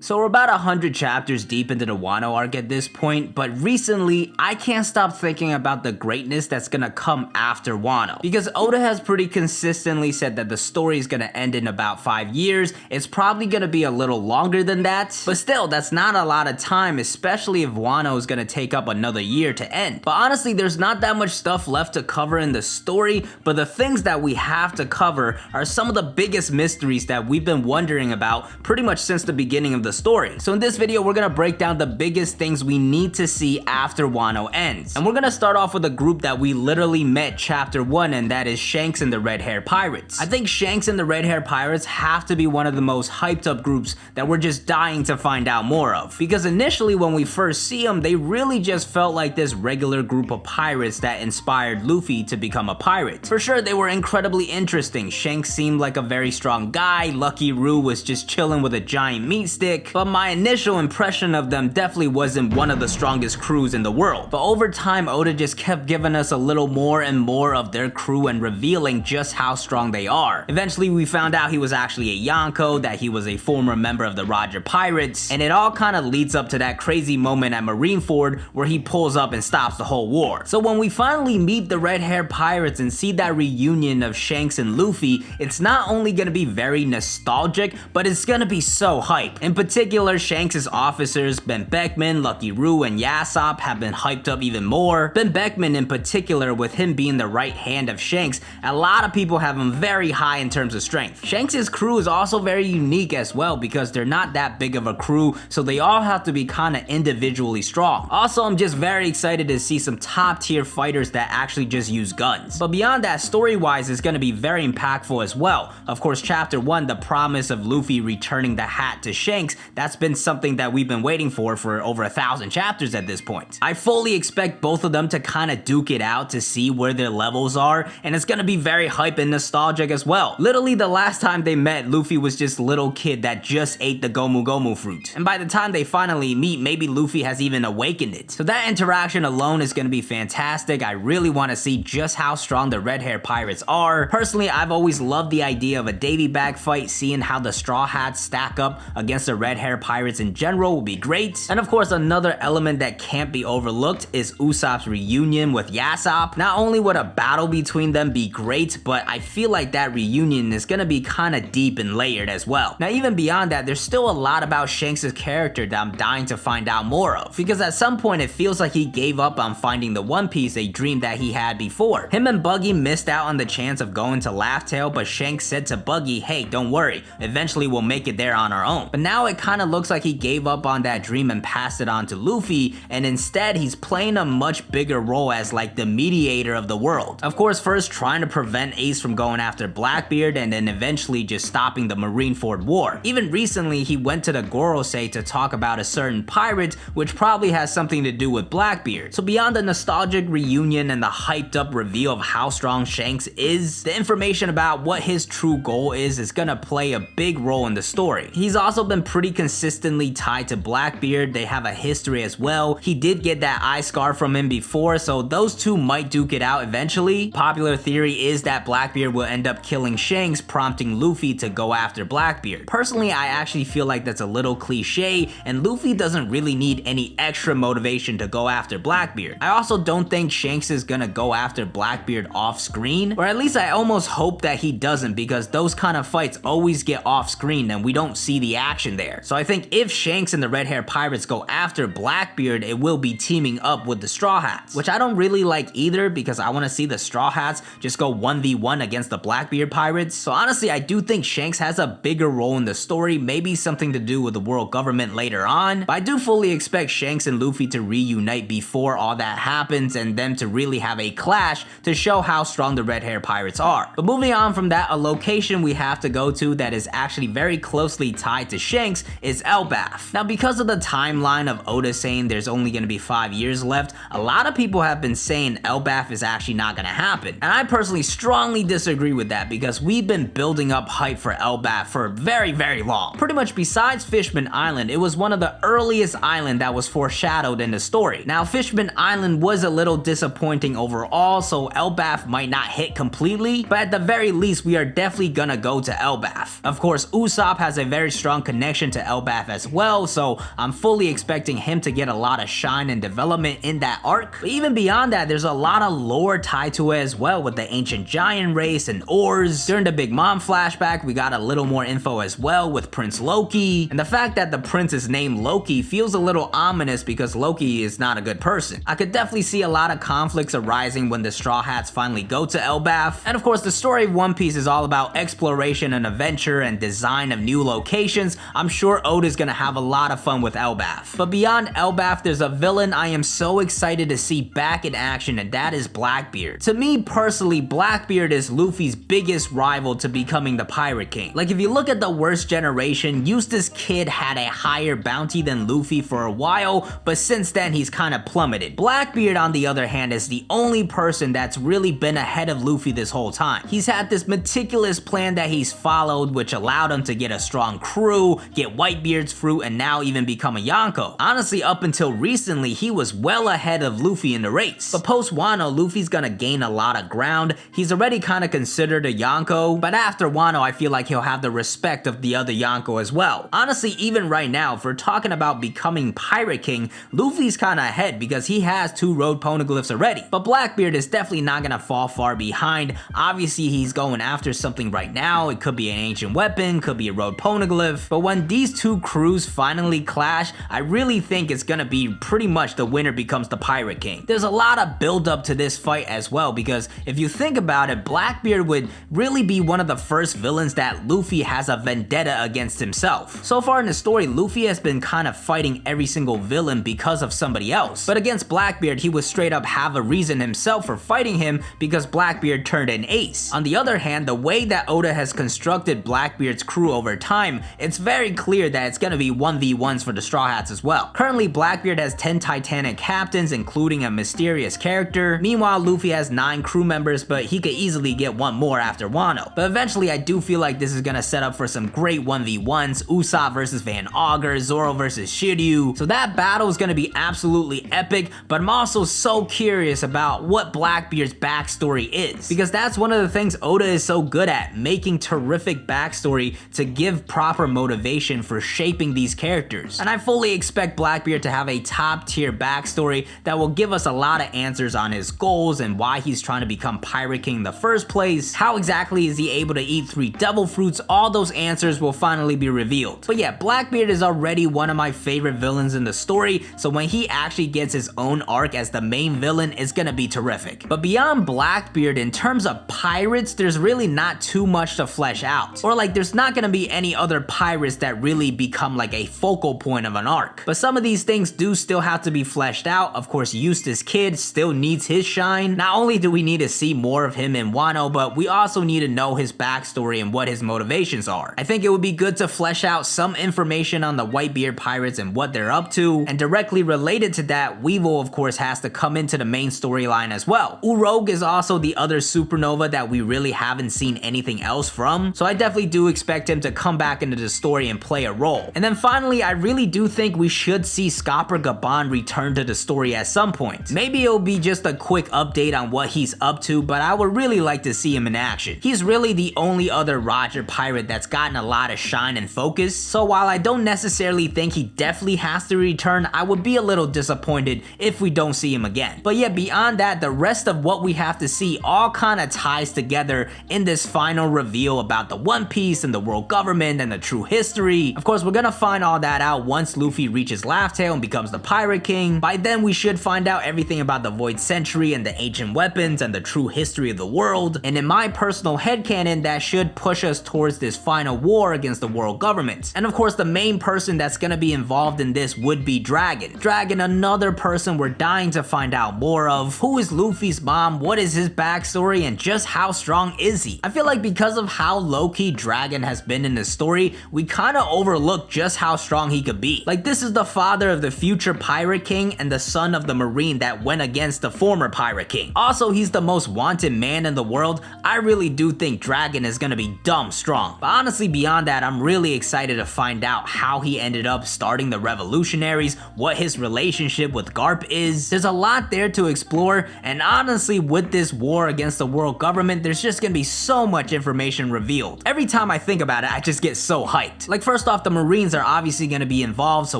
So we're about 100 chapters deep into the Wano arc at this point, but recently, I can't stop thinking about the greatness that's gonna come after Wano. Because Oda has pretty consistently said that the story is gonna end in about 5 years, it's probably gonna be a little longer than that, but still, that's not a lot of time, especially if Wano is gonna take up another year to end. But honestly, there's not that much stuff left to cover in the story, but the things that we have to cover are some of the biggest mysteries that we've been wondering about pretty much since the beginning of the story. So in this video, we're gonna break down the biggest things we need to see after Wano ends. And we're gonna start off with a group that we literally met chapter 1, and that is Shanks and the Red Hair Pirates. I think Shanks and the Red Hair Pirates have to be one of the most hyped up groups that we're just dying to find out more of. Because initially when we first see them, they really just felt like this regular group of pirates that inspired Luffy to become a pirate. For sure, they were incredibly interesting. Shanks seemed like a very strong guy, Lucky Roo was just chilling with a giant meat stick, but my initial impression of them definitely wasn't one of the strongest crews in the world. But over time, Oda just kept giving us a little more and more of their crew and revealing just how strong they are. Eventually, we found out he was actually a Yonko, that he was a former member of the Roger Pirates, and it all kind of leads up to that crazy moment at Marineford where he pulls up and stops the whole war. So when we finally meet the Red Hair Pirates and see that reunion of Shanks and Luffy, it's not only gonna be very nostalgic, but it's gonna be so hype. In particular, Shanks' officers, Ben Beckman, Lucky Roo, and Yasopp have been hyped up even more. Ben Beckman in particular, with him being the right hand of Shanks, a lot of people have him very high in terms of strength. Shanks' crew is also very unique as well because they're not that big of a crew, so they all have to be kinda individually strong. Also, I'm just very excited to see some top tier fighters that actually just use guns. But beyond that, story-wise, it's gonna be very impactful as well. Of course, chapter 1, the promise of Luffy returning the hat to Shanks, that's been something that we've been waiting for over 1,000 chapters at this point. I fully expect both of them to kind of duke it out to see where their levels are, and it's gonna be very hype and nostalgic as well. Literally, the last time they met, Luffy was just a little kid that just ate the Gomu Gomu fruit. And by the time they finally meet, maybe Luffy has even awakened it. So that interaction alone is gonna be fantastic. I really want to see just how strong the Red Hair Pirates are. Personally, I've always loved the idea of a Davy Bag fight, seeing how the Straw Hats stack up against the Red Hair Pirates in general will be great. And of course, another element that can't be overlooked is Usopp's reunion with Yasopp. Not only would a battle between them be great, but I feel like that reunion is gonna be kinda deep and layered as well. Now, even beyond that, there's still a lot about Shanks' character that I'm dying to find out more of. Because at some point, it feels like he gave up on finding the One Piece, a dream that he had before. Him and Buggy missed out on the chance of going to Laugh Tale, but Shanks said to Buggy, hey, don't worry, eventually we'll make it there on our own. But now it kinda looks like he gave up on that dream and passed it on to Luffy, and instead he's playing a much bigger role as like the mediator of the world. Of course, first trying to prevent Ace from going after Blackbeard, and then eventually just stopping the Marineford War. Even recently, he went to the Gorosei to talk about a certain pirate, which probably has something to do with Blackbeard. So beyond the nostalgic reunion and the hyped up reveal of how strong Shanks is, the information about what his true goal is gonna play a big role in the story. He's also been pretty consistently tied to Blackbeard. They have a history as well. He did get that eye scar from him before, so those two might duke it out eventually. Popular theory is that Blackbeard will end up killing Shanks, prompting Luffy to go after Blackbeard. Personally, I actually feel like that's a little cliche, and Luffy doesn't really need any extra motivation to go after Blackbeard. I also don't think Shanks is gonna go after Blackbeard off screen, or at least I almost hope that he doesn't, because those kind of fights always get off screen and we don't see the action there. So I think if Shanks and the Red Hair Pirates go after Blackbeard, it will be teaming up with the Straw Hats, which I don't really like either because I want to see the Straw Hats just go 1v1 against the Blackbeard Pirates. So honestly, I do think Shanks has a bigger role in the story, maybe something to do with the world government later on, but I do fully expect Shanks and Luffy to reunite before all that happens and them to really have a clash to show how strong the Red Hair Pirates are. But moving on from that, a location we have to go to that is actually very closely tied to Shanks is Elbaf. Now, because of the timeline of Oda saying there's only going to be 5 years left, a lot of people have been saying Elbaf is actually not going to happen. And I personally strongly disagree with that because we've been building up hype for Elbaf for very, very long. Pretty much besides Fishman Island, it was one of the earliest islands that was foreshadowed in the story. Now, Fishman Island was a little disappointing overall, so Elbaf might not hit completely, but at the very least, we are definitely gonna go to Elbaf. Of course, Usopp has a very strong connection addition to Elbaf as well, so I'm fully expecting him to get a lot of shine and development in that arc. But even beyond that, there's a lot of lore tied to it as well with the ancient giant race and ores. During the Big Mom flashback, we got a little more info as well with Prince Loki, and the fact that the prince is named Loki feels a little ominous because Loki is not a good person. I could definitely see a lot of conflicts arising when the Straw Hats finally go to Elbaf. And of course, the story of One Piece is all about exploration and adventure and design of new locations. I'm sure Oda's gonna have a lot of fun with Elbaf. But beyond Elbaf, there's a villain I am so excited to see back in action, and that is Blackbeard. To me personally, Blackbeard is Luffy's biggest rival to becoming the Pirate King. Like, if you look at the worst generation, Eustace Kid had a higher bounty than Luffy for a while, but since then he's kind of plummeted. Blackbeard, on the other hand, is the only person that's really been ahead of Luffy this whole time. He's had this meticulous plan that he's followed, which allowed him to get a strong crew, get Whitebeard's fruit, and now even become a Yonko. Honestly, up until recently, he was well ahead of Luffy in the race. But post Wano, Luffy's gonna gain a lot of ground. He's already kind of considered a Yonko, but after Wano, I feel like he'll have the respect of the other Yonko as well. Honestly, even right now, if we're talking about becoming Pirate King, Luffy's kind of ahead because he has 2 road poneglyphs already. But Blackbeard is definitely not gonna fall far behind. Obviously, he's going after something right now. It could be an ancient weapon, could be a road poneglyph. But when these 2 crews finally clash, I really think it's gonna be pretty much the winner becomes the Pirate King. There's a lot of build up to this fight as well, because if you think about it, Blackbeard would really be one of the first villains that Luffy has a vendetta against himself. So far in the story, Luffy has been kind of fighting every single villain because of somebody else. But against Blackbeard, he would straight up have a reason himself for fighting him because Blackbeard turned an ace. On the other hand, the way that Oda has constructed Blackbeard's crew over time, it's very clear that it's gonna be 1v1s for the Straw Hats as well. Currently, Blackbeard has 10 Titanic captains, including a mysterious character. Meanwhile, Luffy has 9 crew members, but he could easily get 1 more after Wano. But eventually, I do feel like this is gonna set up for some great 1v1s, Usopp versus Van Augur, Zoro versus Shiryu. So that battle is gonna be absolutely epic, but I'm also so curious about what Blackbeard's backstory is, because that's one of the things Oda is so good at, making terrific backstory to give proper motivation for shaping these characters. And I fully expect Blackbeard to have a top tier backstory that will give us a lot of answers on his goals and why he's trying to become Pirate King in the first place. How exactly is he able to eat 3 devil fruits? All those answers will finally be revealed. But yeah, Blackbeard is already one of my favorite villains in the story, so when he actually gets his own arc as the main villain, it's gonna be terrific. But beyond Blackbeard, in terms of pirates, there's really not too much to flesh out. Or like, there's not gonna be any other pirates that really become like a focal point of an arc. But some of these things do still have to be fleshed out. Of course, Eustace Kid still needs his shine. Not only do we need to see more of him in Wano, but we also need to know his backstory and what his motivations are. I think it would be good to flesh out some information on the Whitebeard pirates and what they're up to, and directly related to that, Weevil of course has to come into the main storyline as well. Urog is also the other supernova that we really haven't seen anything else from, so I definitely do expect him to come back into the story and play a role. And then finally, I really do think we should see Scopper Gaban return to the story at some point. Maybe it'll be just a quick update on what he's up to, but I would really like to see him in action. He's really the only other Roger pirate that's gotten a lot of shine and focus, so while I don't necessarily think he definitely has to return, I would be a little disappointed if we don't see him again. But yeah, beyond that, the rest of what we have to see all kind of ties together in this final reveal about the One Piece and the world government and the true history. Of course, we're gonna find all that out once Luffy reaches Laugh Tale and becomes the Pirate King. By then, we should find out everything about the Void Century and the ancient weapons and the true history of the world. And in my personal headcanon, that should push us towards this final war against the world government. And of course, the main person that's gonna be involved in this would be Dragon. Dragon, another person we're dying to find out more of. Who is Luffy's mom? What is his backstory? And just how strong is he? I feel like because of how low-key Dragon has been in the story, we kind of overlook just how strong he could be. Like, this is the father of the future Pirate King and the son of the Marine that went against the former Pirate King. Also, he's the most wanted man in the world. I really do think Dragon is gonna be dumb strong. But honestly, beyond that, I'm really excited to find out how he ended up starting the revolutionaries, what his relationship with Garp is. There's a lot there to explore, and honestly, with this war against the world government, there's just gonna be so much information revealed. Every time I think about it, I just get so hyped. Like, first first off, the Marines are obviously going to be involved, so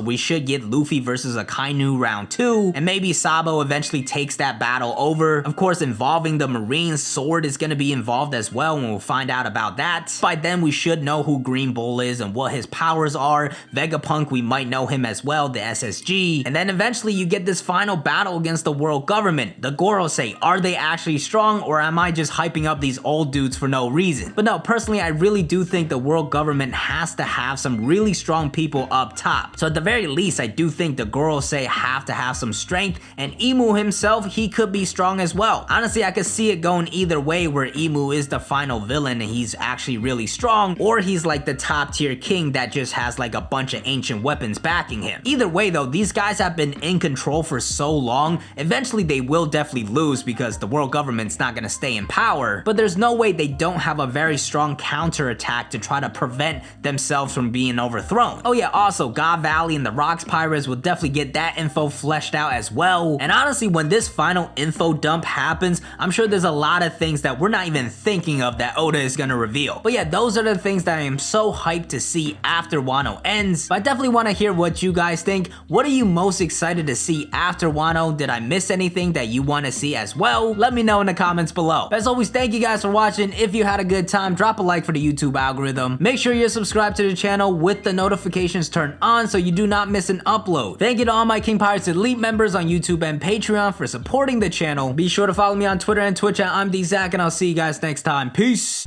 we should get Luffy versus Akainu round 2, and maybe Sabo eventually takes that battle over. Of course, involving the Marines, Sword is going to be involved as well, and we'll find out about that. By then, we should know who Green Bull is and what his powers are. Vegapunk, we might know him as well, the SSG. And then eventually you get this final battle against the world government. The Gorosei, are they actually strong, or am I just hyping up these old dudes for no reason? But no, personally, I really do think the world government has to have some really strong people up top. So at the very least, I do think the Gorosei have to have some strength, and Imu himself, he could be strong as well. Honestly, I could see it going either way, where Imu is the final villain and he's actually really strong, or he's like the top tier king that just has like a bunch of ancient weapons backing him. Either way though, these guys have been in control for so long, eventually they will definitely lose because the world government's not gonna stay in power, but there's no way they don't have a very strong counterattack to try to prevent themselves from being overthrown. Oh yeah, also, God Valley and the Rocks Pirates will definitely get that info fleshed out as well, and honestly, when this final info dump happens, I'm sure there's a lot of things that we're not even thinking of that Oda is gonna reveal. But yeah, those are the things that I am so hyped to see after Wano ends. But I definitely want to hear what you guys think. What are you most excited to see after Wano? Did I miss anything that you want to see as well? Let me know in the comments below. As always, thank you guys for watching. If you had a good time, drop a like for the YouTube algorithm. Make sure you're subscribed to the channel with the notifications turned on so you do not miss an upload. Thank you to all my King Pirates Elite members on YouTube and Patreon for supporting the channel. Be sure to follow me on Twitter and Twitch at I'm DZack, and I'll see you guys next time. Peace!